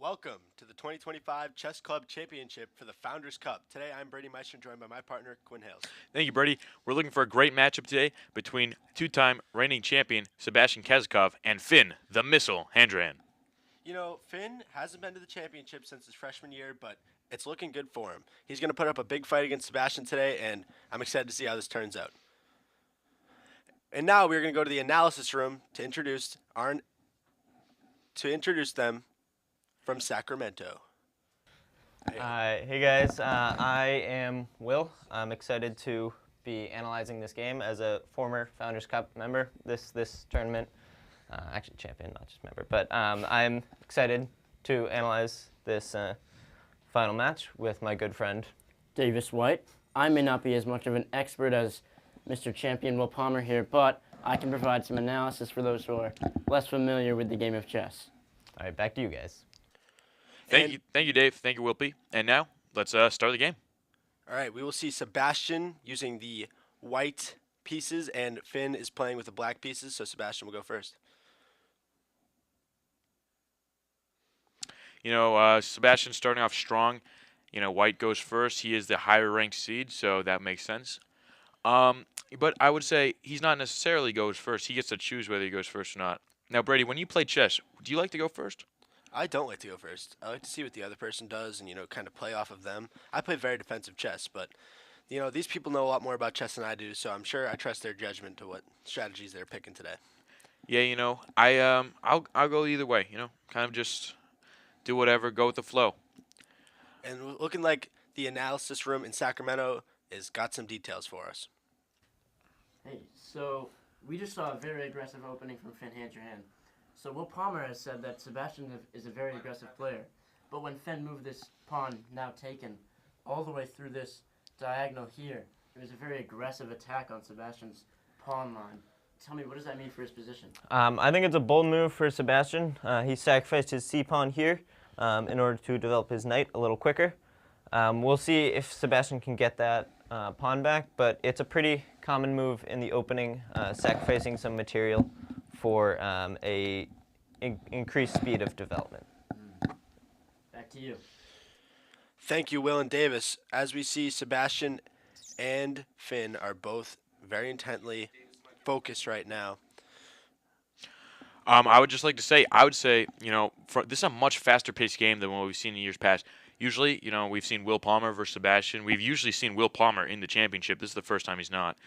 Welcome to the 2025 Chess Club Championship for the Founders Cup. Today I'm Brady Meister, joined by my partner, Quinn Hales. Thank you, Brady. We're looking for a great matchup today between two-time reigning champion Sebastian Kazakov and Finn, the Missile, Handran. You know, Finn hasn't been to the championship since his freshman year, but it's looking good for him. He's going to put up a big fight against Sebastian today, and I'm excited to see how this turns out. And now we're going to go to the analysis room to introduce them from Sacramento. Hey guys, I am Will. I'm excited to be analyzing this game as a former Founders Cup member. This tournament, actually champion, not just member. But I'm excited to analyze this final match with my good friend Davis White. I may not be as much of an expert as Mr. Champion Will Palmer here, but I can provide some analysis for those who are less familiar with the game of chess. All right, back to you guys. Thank you, Dave. Thank you, Wilpy. And now, let's start the game. All right, we will see Sebastian using the white pieces, and Finn is playing with the black pieces, so Sebastian will go first. You know, Sebastian's starting off strong. You know, white goes first. He is the higher-ranked seed, so that makes sense. But I would say he's not necessarily goes first. He gets to choose whether he goes first or not. Now, Brady, when you play chess, do you like to go first? I don't like to go first. I like to see what the other person does and, kind of play off of them. I play very defensive chess, but, these people know a lot more about chess than I do, so I'm sure I trust their judgment to what strategies they're picking today. Yeah, I'll go either way, kind of just do whatever, go with the flow. And looking like the analysis room in Sacramento has got some details for us. Hey, so we just saw a very aggressive opening from Finn Handran. So Will Palmer has said that Sebastian is a very aggressive player, but when Finn moved this pawn, now taken, all the way through this diagonal here, it was a very aggressive attack on Sebastian's pawn line. Tell me, what does that mean for his position? I think it's a bold move for Sebastian. He sacrificed his c-pawn here in order to develop his knight a little quicker. We'll see if Sebastian can get that pawn back, but it's a pretty common move in the opening, sacrificing some material for a increased speed of development. Back to you. Thank you, Will and Davis. As we see, Sebastian and Finn are both very intently focused right now. I would just like to say, this is a much faster-paced game than what we've seen in years past. Usually, we've seen Will Palmer versus Sebastian. We've usually seen Will Palmer in the championship. This is the first time he's not.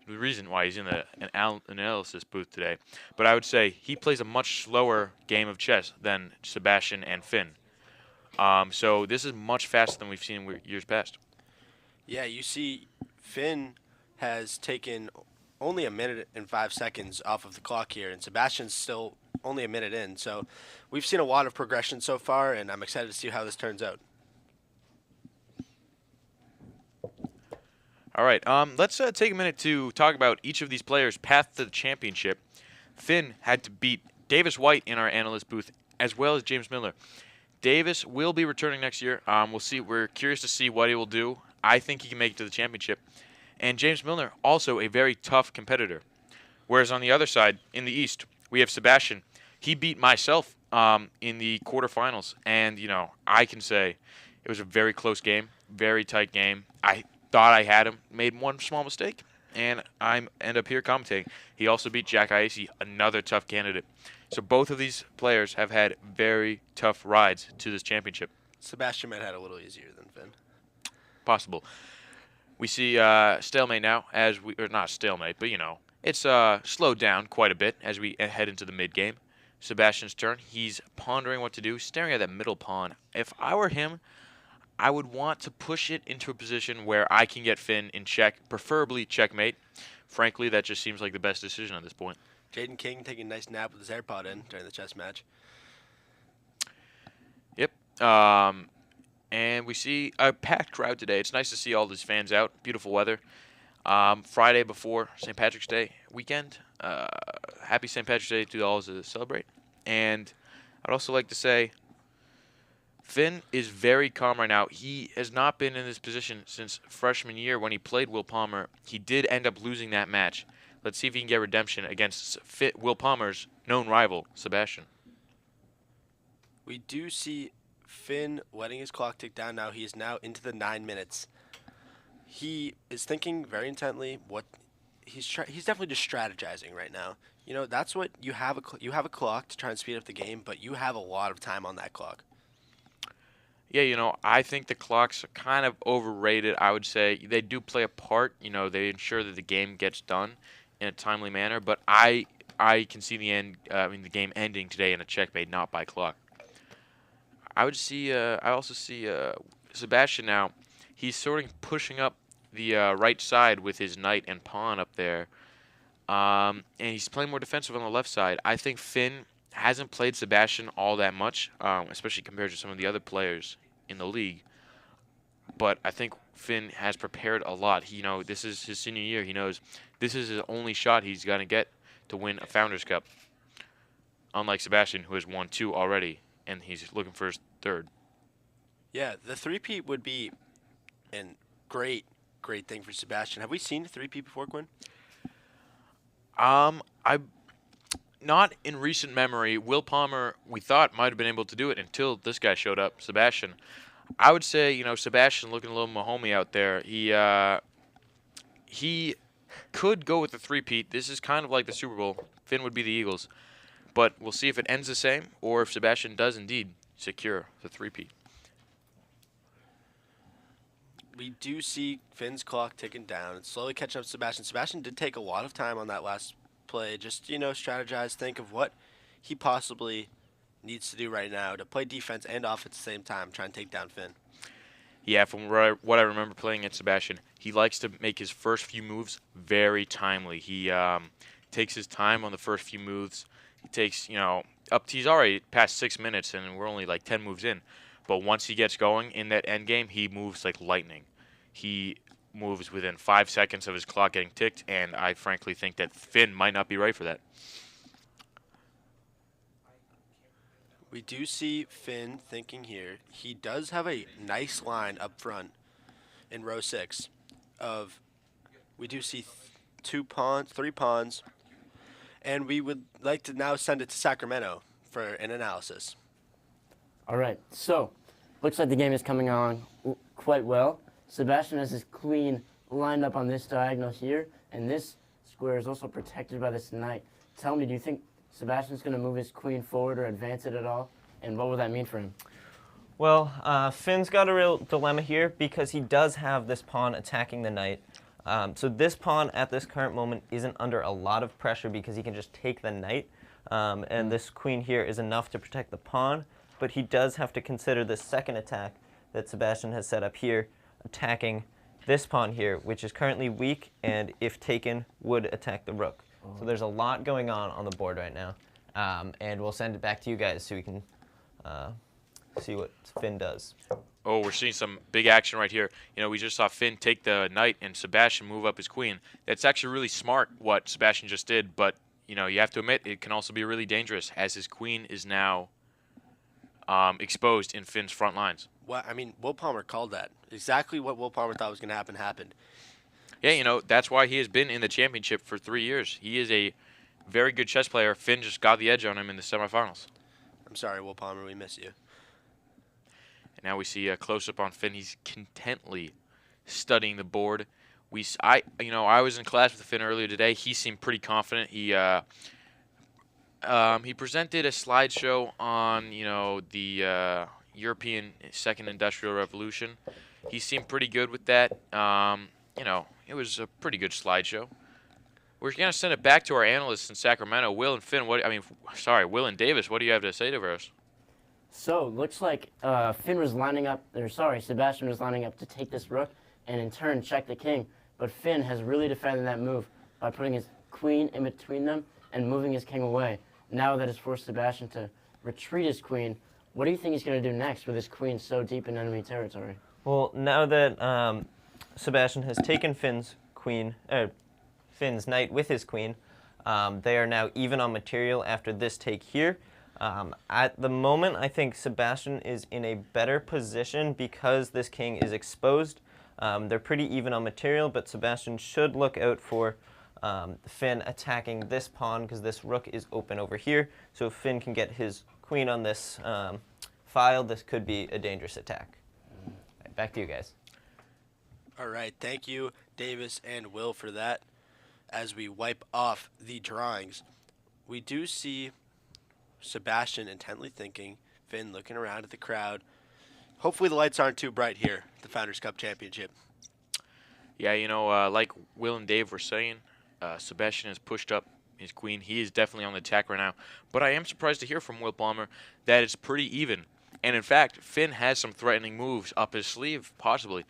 The reason why he's in an analysis booth today. But I would say he plays a much slower game of chess than Sebastian and Finn. So this is much faster than we've seen in years past. Yeah, you see Finn has taken only 1 minute and 5 seconds off of the clock here, and Sebastian's still only 1 minute in. So we've seen a lot of progression so far, and I'm excited to see how this turns out. All right, let's take a minute to talk about each of these players' path to the championship. Finn had to beat Davis White in our analyst booth, as well as James Miller. Davis will be returning next year. We'll see. We're curious to see what he will do. I think he can make it to the championship. And James Miller, also a very tough competitor. Whereas on the other side, in the East, we have Sebastian. He beat myself in the quarterfinals, and I can say it was a very close game, very tight game. I thought I had him, made one small mistake, and I end up here commentating. He also beat Jack Iacey, another tough candidate. So both of these players have had very tough rides to this championship. Sebastian might have had a little easier than Finn. Possible. We see stalemate now, or not stalemate, but it's slowed down quite a bit as we head into the mid-game. Sebastian's turn. He's pondering what to do, staring at that middle pawn. If I were him, I would want to push it into a position where I can get Finn in check, preferably checkmate. Frankly, that just seems like the best decision at this point. Jaden King taking a nice nap with his AirPod in during the chess match. Yep. And we see a packed crowd today. It's nice to see all these fans out. Beautiful weather. Friday before St. Patrick's Day weekend. Happy St. Patrick's Day to all to celebrate. And I'd also like to say Finn is very calm right now. He has not been in this position since freshman year when he played Will Palmer. He did end up losing that match. Let's see if he can get redemption against Will Palmer's known rival, Sebastian. We do see Finn letting his clock tick down now. He is now into the 9 minutes. He is thinking very intently. He's definitely just strategizing right now. You know, that's what you have you have a clock to try and speed up the game, but you have a lot of time on that clock. Yeah, I think the clocks are kind of overrated. I would say they do play a part. They ensure that the game gets done in a timely manner. But I can see the game ending today in a checkmate, not by clock. I also see Sebastian now. He's sort of pushing up the right side with his knight and pawn up there. And he's playing more defensive on the left side. I think Finn hasn't played Sebastian all that much, especially compared to some of the other players in the league. But I think Finn has prepared a lot. This is his senior year. He knows this is his only shot he's going to get to win a Founders Cup. Unlike Sebastian, who has won 2 already, and he's looking for his 3rd. Yeah, the 3-peat would be a great thing for Sebastian. Have we seen a 3-peat before, Quinn? I not in recent memory. Will Palmer, we thought, might have been able to do it until this guy showed up, Sebastian. I would say, Sebastian looking a little Mahomey out there. He could go with the 3-peat. This is kind of like the Super Bowl. Finn would be the Eagles. But we'll see if it ends the same or if Sebastian does indeed secure the 3-peat. We do see Finn's clock ticking down and slowly catching up to Sebastian. Sebastian did take a lot of time on that last play. Just, strategize, think of what he possibly needs to do right now to play defense and offense at the same time, try and take down Finn. Yeah, from what I remember playing against Sebastian, he likes to make his first few moves very timely. He takes his time on the first few moves. He takes, he's already past 6 minutes and we're only like 10 moves in. But once he gets going in that end game, he moves like lightning. He moves within 5 seconds of his clock getting ticked, and I frankly think that Finn might not be right for that. We do see Finn thinking here. He does have a nice line up front in row 6 of, we do see 3 pawns, and we would like to now send it to Sacramento for an analysis. All right, so looks like the game is coming on quite well. Sebastian has his queen lined up on this diagonal here, and this square is also protected by this knight. Tell me, do you think Sebastian's going to move his queen forward or advance it at all? And what will that mean for him? Well, Finn's got a real dilemma here because he does have this pawn attacking the knight. So this pawn at this current moment isn't under a lot of pressure because he can just take the knight. And this queen here is enough to protect the pawn. But he does have to consider the second attack that Sebastian has set up here, attacking this pawn here, which is currently weak, and if taken, would attack the rook. So there's a lot going on the board right now. And we'll send it back to you guys so we can see what Finn does. Oh, we're seeing some big action right here. We just saw Finn take the knight and Sebastian move up his queen. That's actually really smart what Sebastian just did, but, you have to admit it can also be really dangerous as his queen is now exposed in Finn's front lines. Well, Will Palmer called that. Exactly what Will Palmer thought was going to happen happened. Yeah, that's why he has been in the championship for 3 years. He is a very good chess player. Finn just got the edge on him in the semifinals. I'm sorry, Will Palmer, we miss you. And now we see a close-up on Finn. He's intently studying the board. I was in class with Finn earlier today. He seemed pretty confident. He presented a slideshow on, the European Second Industrial Revolution. He seemed pretty good with that. It was a pretty good slideshow. We're going to send it back to our analysts in Sacramento, Will and Finn. Will and Davis, what do you have to say to us? So, looks like Sebastian was lining up to take this rook and in turn check the king. But Finn has really defended that move by putting his queen in between them and moving his king away. Now that has forced Sebastian to retreat his queen. What do you think he's going to do next with his queen so deep in enemy territory? Well, now that Sebastian has taken Finn's knight with his queen, they are now even on material after this take here. At the moment, I think Sebastian is in a better position because this king is exposed. They're pretty even on material, but Sebastian should look out for Finn attacking this pawn because this rook is open over here. So Finn can get his queen on this file, this could be a dangerous attack. All right, back to you guys. All right, thank you, Davis and Will, for that. As we wipe off the drawings, we do see Sebastian intently thinking, Finn looking around at the crowd. Hopefully the lights aren't too bright here at the Founders Cup Championship. Yeah, like Will and Dave were saying, Sebastian has pushed up his queen. He is definitely on the attack right now. But I am surprised to hear from Will Palmer that it's pretty even. And in fact, Finn has some threatening moves up his sleeve, possibly.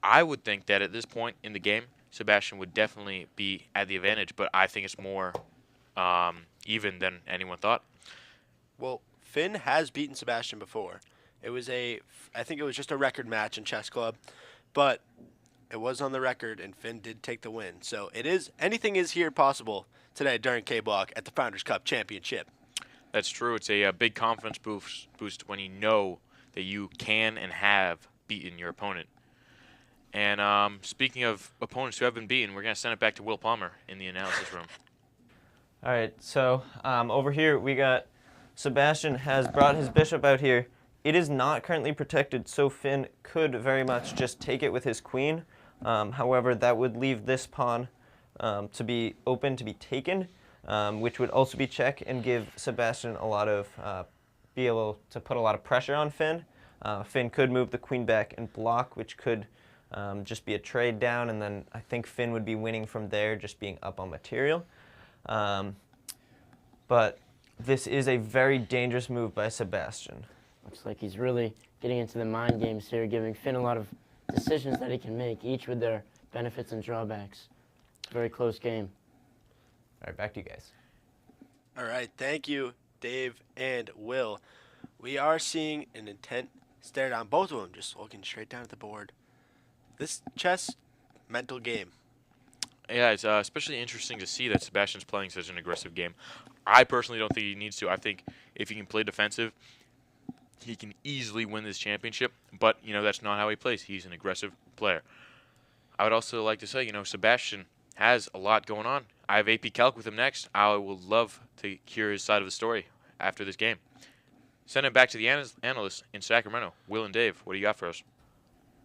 I would think that at this point in the game, Sebastian would definitely be at the advantage, but I think it's more even than anyone thought. Well, Finn has beaten Sebastian before. I think it was just a record match in Chess Club, but it was on the record, and Finn did take the win. So anything is here possible today during K-Block at the Founders Cup Championship. That's true. It's a big confidence boost when you know that you can and have beaten your opponent. And speaking of opponents who have been beaten, we're going to send it back to Will Palmer in the analysis room. All right, so over here we got Sebastian has brought his bishop out here. It is not currently protected, so Finn could very much just take it with his queen. However, that would leave this pawn to be open to be taken, which would also be check and give Sebastian a lot of, be able to put a lot of pressure on Finn. Finn could move the queen back and block, which could just be a trade down, and then I think Finn would be winning from there, just being up on material. But this is a very dangerous move by Sebastian. Looks like he's really getting into the mind games here, giving Finn a lot of decisions that he can make, each with their benefits and drawbacks. Very close game. All right, back to you guys. All right, thank you, Dave and Will. We are seeing an intent stare down, both of them just looking straight down at the board. This chess mental game. Yeah, it's especially interesting to see that Sebastian's playing such an aggressive game. I personally don't think he needs to. I think if he can play defensive, he can easily win this championship. But, that's not how he plays. He's an aggressive player. I would also like to say, Sebastian has a lot going on. I have AP Calc with him next. I would love to hear his side of the story after this game. Send it back to the analysts in Sacramento. Will and Dave, what do you got for us?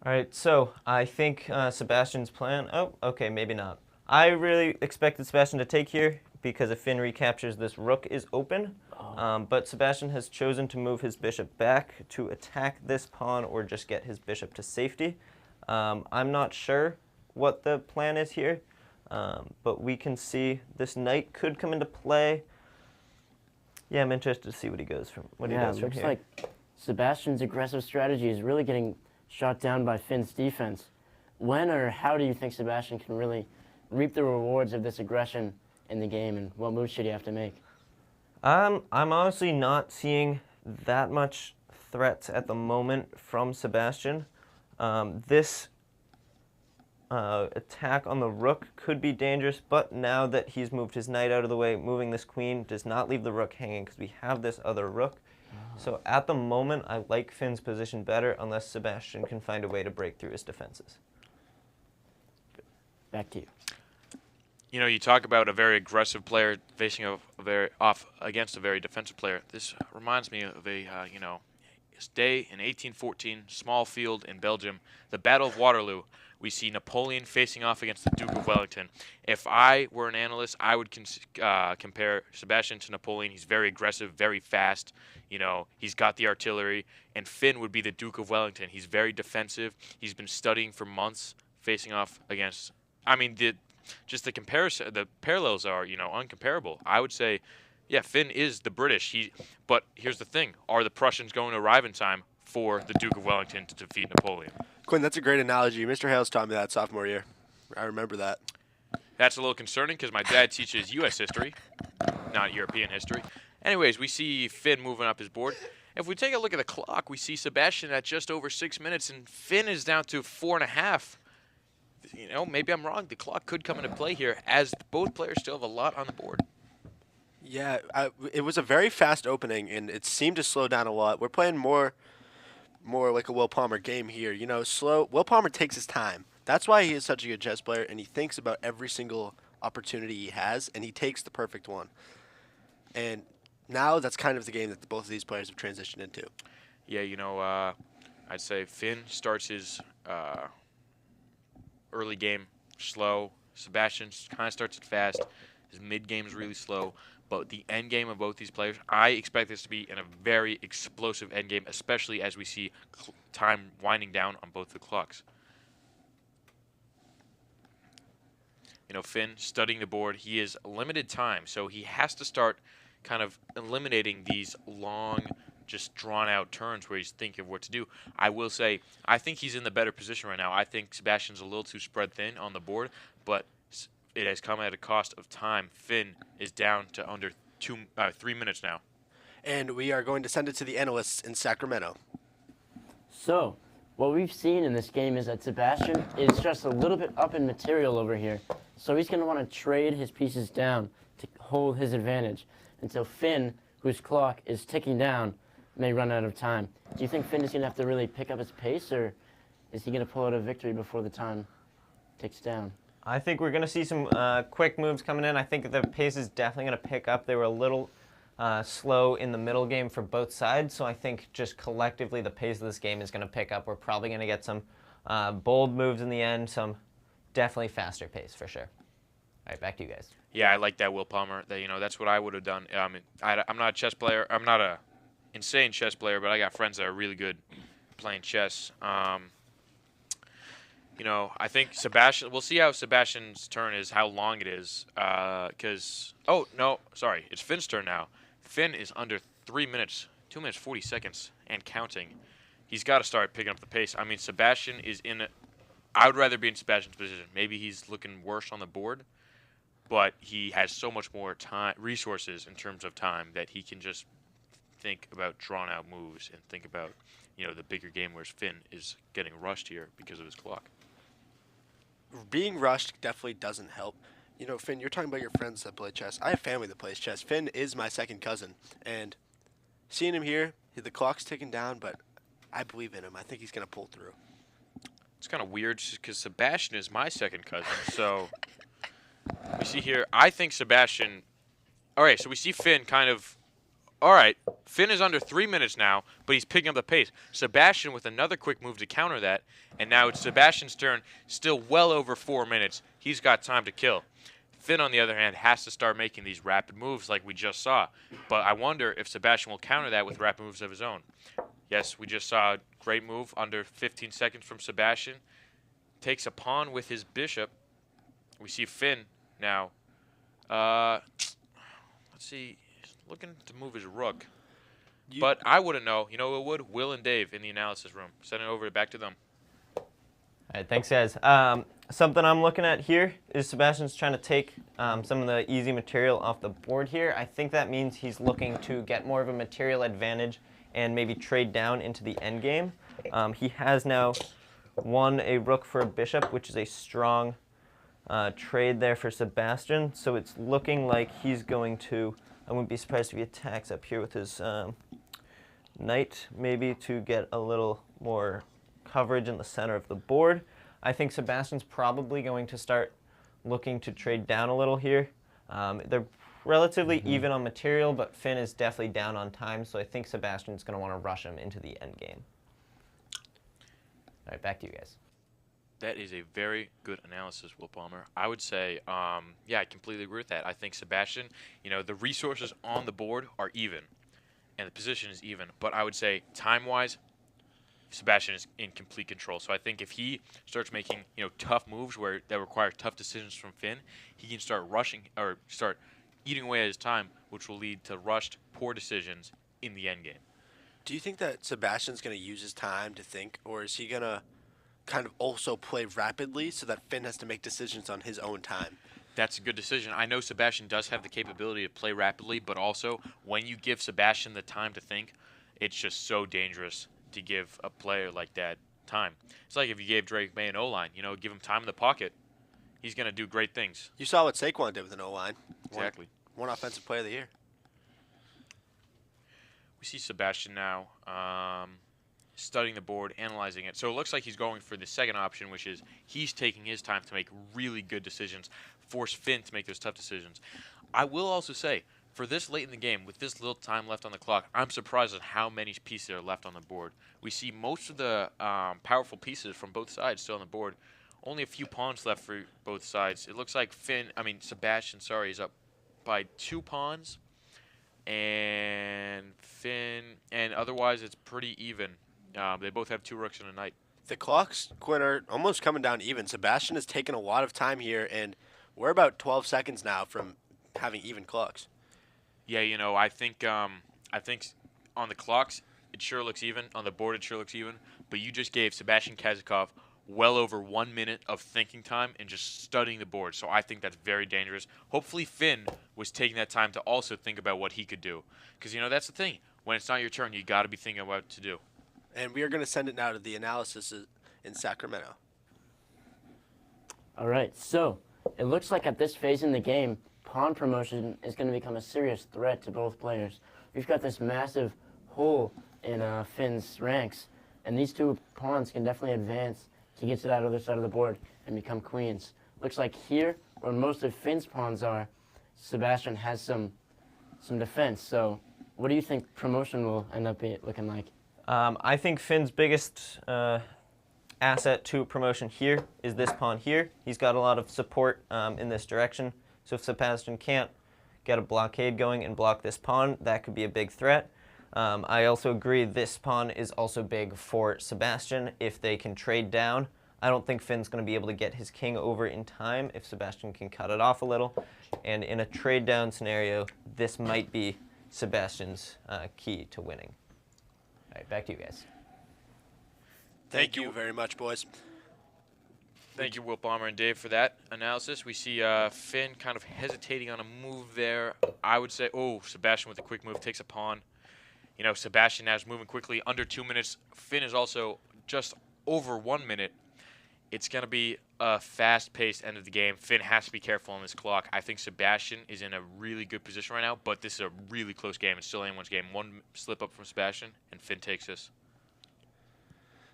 All right, so I think Sebastian's plan, okay, maybe not. I really expected Sebastian to take here because if Finn recaptures, this rook is open. But Sebastian has chosen to move his bishop back to attack this pawn or just get his bishop to safety. I'm not sure what the plan is here, but we can see this knight could come into play. Yeah, I'm interested to see what he does from here. Yeah, it looks like Sebastian's aggressive strategy is really getting shot down by Finn's defense. When or how do you think Sebastian can really reap the rewards of this aggression in the game, and what moves should he have to make? I'm honestly not seeing that much threats at the moment from Sebastian. This attack on the rook could be dangerous, but now that he's moved his knight out of the way, moving this queen does not leave the rook hanging because we have this other rook. So at the moment, I like Finn's position better unless Sebastian can find a way to break through his defenses. Back to you. You talk about a very aggressive player facing against a very defensive player. This reminds me of a day in 1814, small field in Belgium, the Battle of Waterloo. We see Napoleon facing off against the Duke of Wellington. If I were an analyst, I would compare Sebastian to Napoleon. He's very aggressive, very fast. He's got the artillery. And Finn would be the Duke of Wellington. He's very defensive. He's been studying for months, facing off against. The comparison, the parallels are uncomparable. I would say, yeah, Finn is the British. But here's the thing: are the Prussians going to arrive in time for the Duke of Wellington to defeat Napoleon? Quinn, that's a great analogy. Mr. Hales taught me that sophomore year. I remember that. That's a little concerning because my dad teaches U.S. history, not European history. Anyways, we see Finn moving up his board. If we take a look at the clock, we see Sebastian at just over 6 minutes, and Finn is down to 4.5. Maybe I'm wrong. The clock could come into play here, as both players still have a lot on the board. Yeah, it was a very fast opening, and it seemed to slow down a lot. We're playing more like a Will Palmer game here. Slow. Will Palmer takes his time. That's why he is such a good chess player, and he thinks about every single opportunity he has, and he takes the perfect one. And now that's kind of the game that both of these players have transitioned into. Yeah, I'd say Finn starts his early game slow. Sebastian kind of starts it fast. His mid game is really slow. But the end game of both these players, I expect this to be in a very explosive end game, especially as we see time winding down on both the clocks. Finn studying the board, he is limited time, so he has to start kind of eliminating these long, just drawn-out turns where he's thinking of what to do. I will say, I think he's in the better position right now. I think Sebastian's a little too spread thin on the board, but it has come at a cost of time. Finn is down to under 3 minutes now. And we are going to send it to the analysts in Sacramento. So, what we've seen in this game is that Sebastian is just a little bit up in material over here. So he's going to want to trade his pieces down to hold his advantage until Finn, whose clock is ticking down, may run out of time. Do you think Finn is going to have to really pick up his pace, or is he going to pull out a victory before the time ticks down? I think we're going to see some quick moves coming in. I think the pace is definitely going to pick up. They were a little slow in the middle game for both sides, so I think just collectively the pace of this game is going to pick up. We're probably going to get some bold moves in the end, some definitely faster pace for sure. All right, back to you guys. Yeah, I like that, Will Palmer. That's what I would have done. I'm not a chess player. I'm not a insane chess player, but I got friends that are really good playing chess. I think Sebastian. We'll see how Sebastian's turn is, how long it is. It's Finn's turn now. Finn is under 3 minutes, 2 minutes 40 seconds, and counting. He's got to start picking up the pace. I mean, Sebastian is in. I would rather be in Sebastian's position. Maybe he's looking worse on the board, but he has so much more resources in terms of time that he can just think about drawn-out moves and think about, the bigger game, whereas Finn is getting rushed here because of his clock. Being rushed definitely doesn't help. Finn, you're talking about your friends that play chess. I have family that plays chess. Finn is my second cousin, and seeing him here, the clock's ticking down, but I believe in him. I think he's going to pull through. It's kind of weird because Sebastian is my second cousin, so we see here, I think Sebastian, all right, so we see Finn kind of, all right, Finn is under 3 minutes now, but he's picking up the pace. Sebastian with another quick move to counter that, and now it's Sebastian's turn, still well over 4 minutes. He's got time to kill. Finn, on the other hand, has to start making these rapid moves like we just saw, but I wonder if Sebastian will counter that with rapid moves of his own. Yes, we just saw a great move under 15 seconds from Sebastian. Takes a pawn with his bishop. We see Finn now. Let's see. He's looking to move his rook. But I wouldn't know. You know who would? Will and Dave in the analysis room. Send it over back to them. All right, thanks, guys. Something I'm looking at here is Sebastian's trying to take some of the easy material off the board here. I think that means he's looking to get more of a material advantage and maybe trade down into the endgame. He has now won a rook for a bishop, which is a strong trade there for Sebastian. So it's looking like he's going to, I wouldn't be surprised if he attacks up here with his knight, maybe to get a little more coverage in the center of the board. I think Sebastian's probably going to start looking to trade down a little here. They're relatively even on material, but Finn is definitely down on time, so I think Sebastian's going to want to rush him into the end game. All right, back to you guys. That is a very good analysis, Will Palmer. I would say, yeah, I completely agree with that. I think Sebastian, the resources on the board are even, and the position is even. But I would say, time-wise, Sebastian is in complete control. So I think if he starts making, tough moves that require tough decisions from Finn, he can start rushing or start eating away at his time, which will lead to rushed, poor decisions in the end game. Do you think that Sebastian's going to use his time to think, or is he going to kind of also play rapidly so that Finn has to make decisions on his own time? That's a good decision. I know Sebastian does have the capability to play rapidly, but also when you give Sebastian the time to think, it's just so dangerous to give a player like that time. It's like if you gave Drake May an O-line, give him time in the pocket, he's going to do great things. You saw what Saquon did with an O-line. Exactly. One offensive player of the year. We see Sebastian now studying the board, analyzing it. So it looks like he's going for the second option, which is he's taking his time to make really good decisions, force Finn to make those tough decisions. I will also say, for this late in the game, with this little time left on the clock, I'm surprised at how many pieces are left on the board. We see most of the powerful pieces from both sides still on the board. Only a few pawns left for both sides. It looks like Sebastian, is up by 2 pawns. And Finn, and otherwise it's pretty even. They both have 2 rooks and a knight. The clocks, Quinn, are almost coming down even. Sebastian has taken a lot of time here, and we're about 12 seconds now from having even clocks. Yeah, I think on the clocks it sure looks even. On the board it sure looks even. But you just gave Sebastian Kazakov well over 1 minute of thinking time and just studying the board. So I think that's very dangerous. Hopefully Finn was taking that time to also think about what he could do. Because, that's the thing. When it's not your turn, you got to be thinking about what to do. And we are going to send it now to the analysis in Sacramento. All right, so it looks like at this phase in the game, pawn promotion is going to become a serious threat to both players. We've got this massive hole in Finn's ranks, and these 2 pawns can definitely advance to get to that other side of the board and become queens. Looks like here, where most of Finn's pawns are, Sebastian has some defense. So what do you think promotion will end up looking like? I think Finn's biggest asset to promotion here is this pawn here. He's got a lot of support in this direction. So if Sebastian can't get a blockade going and block this pawn, that could be a big threat. I also agree this pawn is also big for Sebastian if they can trade down. I don't think Finn's going to be able to get his king over in time if Sebastian can cut it off a little. And in a trade down scenario, this might be Sebastian's key to winning. All right, back to you guys. Thank you very much, boys. Thank you, Will Palmer and Dave, for that analysis. We see Finn kind of hesitating on a move there. I would say, Sebastian with a quick move takes a pawn. Sebastian now is moving quickly, under 2 minutes. Finn is also just over 1 minute. It's going to be a fast-paced end of the game. Finn has to be careful on this clock. I think Sebastian is in a really good position right now, but this is a really close game. It's still anyone's game. 1 slip up from Sebastian, and Finn takes this.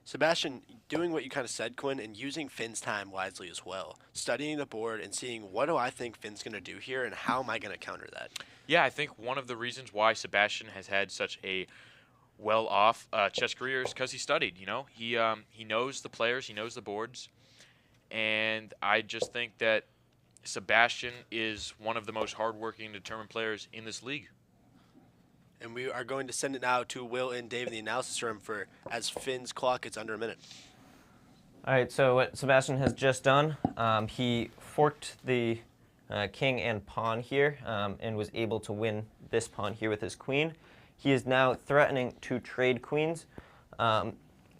Sebastian, doing what you kind of said, Quinn, and using Finn's time wisely as well. Studying the board and seeing what do I think Finn's going to do here and how am I going to counter that? Yeah, I think one of the reasons why Sebastian has had such a well-off chess career is because he studied, He knows the players, he knows the boards, and I just think that Sebastian is one of the most hardworking, determined players in this league. And we are going to send it now to Will and Dave in the analysis room as Finn's clock gets under a minute. All right, so what Sebastian has just done, he forked the king and pawn here and was able to win this pawn here with his queen. He is now threatening to trade queens.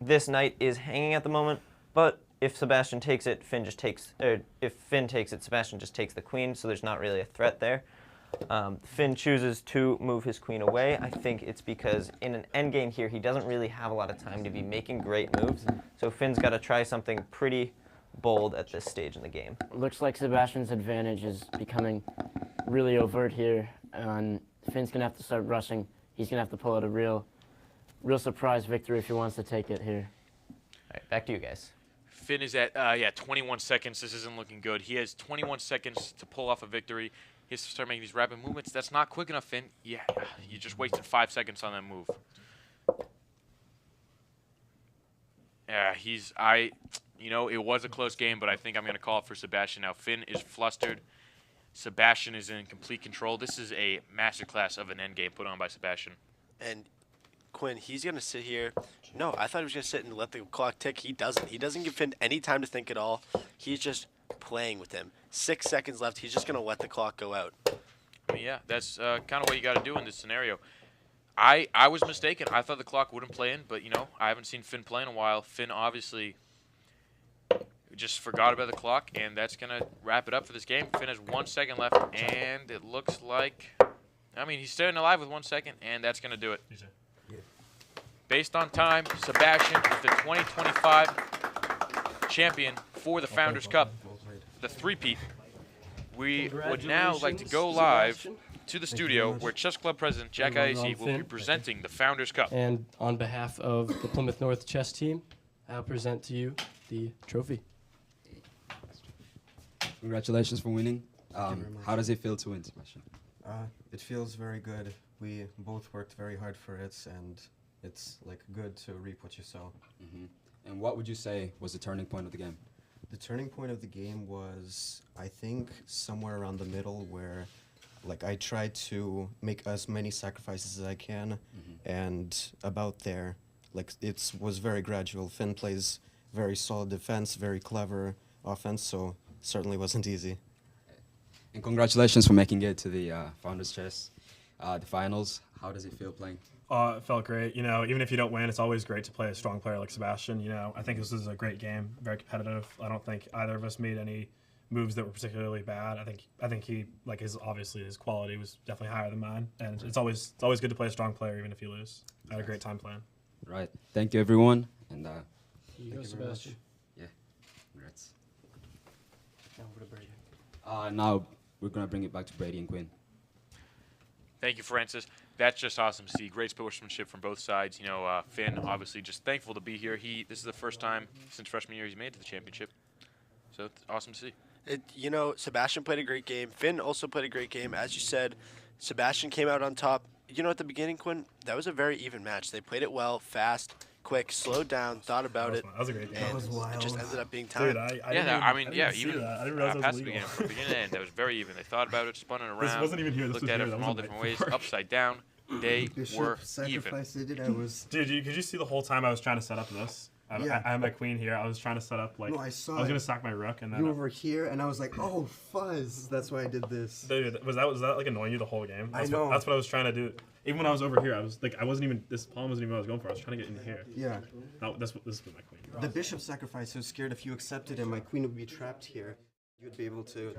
This knight is hanging at the moment, but if Sebastian takes it, Finn just takes, if Finn takes it, Sebastian just takes the queen, so there's not really a threat there. Finn chooses to move his queen away. I think it's because in an endgame here, he doesn't really have a lot of time to be making great moves. So Finn's got to try something pretty bold at this stage in the game. Looks like Sebastian's advantage is becoming really overt here, and Finn's going to have to start rushing. He's going to have to pull out a real surprise victory if he wants to take it here. All right, back to you guys. Finn is at 21 seconds. This isn't looking good. He has 21 seconds to pull off a victory. He has to start making these rapid movements. That's not quick enough, Finn. Yeah, you just wasted 5 seconds on that move. Yeah, it was a close game, but I think I'm going to call it for Sebastian now. Finn is flustered. Sebastian is in complete control. This is a masterclass of an endgame put on by Sebastian. And Quinn, he's going to sit here. No, I thought he was going to sit and let the clock tick. He doesn't. He doesn't give Finn any time to think at all. He's just playing with him. 6 seconds left. He's just going to let the clock go out. I mean, yeah, that's kind of what you got to do in this scenario. I was mistaken. I thought the clock wouldn't play in, but, I haven't seen Finn play in a while. Finn obviously just forgot about the clock, and that's going to wrap it up for this game. Finn has 1 second left, and it looks like, he's staying alive with 1 second, and that's going to do it. Based on time, Sebastian is the 2025 champion for the Founders Cup, the three-peat. We would now like to go live to the studio where Chess Club President Jack Iacey will be presenting the Founders Cup. And on behalf of the Plymouth North chess team, I'll present to you the trophy. Congratulations for winning. How does it feel to win, Sebastian? It feels very good. We both worked very hard for it, and it's like good to reap what you sow. And what would you say was the turning point of the game? The turning point of the game was, I think, somewhere around the middle where like I tried to make as many sacrifices as I can, and about there, like it was very gradual. Finn plays very solid defense, very clever offense, so certainly wasn't easy. And congratulations for making it to the Founders Chess, the finals. How does it feel playing? It felt great. You know, even if you don't win, it's always great to play a strong player like Sebastian. You know, I think this was a great game, very competitive. I don't think either of us made any moves that were particularly bad. I think he, like, his quality was definitely higher than mine, and it's always good to play a strong player even if you lose. I had a great time playing. Right. Thank you, everyone. And Here you go, Sebastian. yeah, congrats. Now over to Brady. Now we're gonna bring it back to Brady and Quinn. Thank you, Francis. That's just awesome to see. Great sportsmanship from both sides. You know, Finn, obviously, just thankful to be here. This is the first time since freshman year he's made it to the championship. So it's awesome to see. You know, Sebastian played a great game. Finn also played a great game. As you said, Sebastian came out on top. You know, at the beginning, Quinn, that was a very even match. They played it well, fast, quick, slowed down, thought about it. That was a great game. And it just ended up being time. Dude, I Yeah, didn't I even mean, see even that. I didn't realize that past was the illegal. beginning, from beginning to end, that was very even. They thought about it, spun it around, wasn't even here. This looked was at here. it That from was all the different night ways, before. upside down. They were Sacrifice even. they did. I was. Dude, could you see the whole time I was trying to set up this? Yeah. I had my queen here. I was trying to set up like No, I saw I was it. gonna sack my rook and then You were over here, and I was like, "Oh, fuzz!" That's why I did this. dude, was that like annoying you the whole game? That's know. That's what I was trying to do. Even when I was over here, I was like, this pawn wasn't even what I was going for. I was trying to get in here. Yeah. This was my queen. The bishop sacrifice. I was scared if you accepted it, my queen would be trapped here. You'd be able to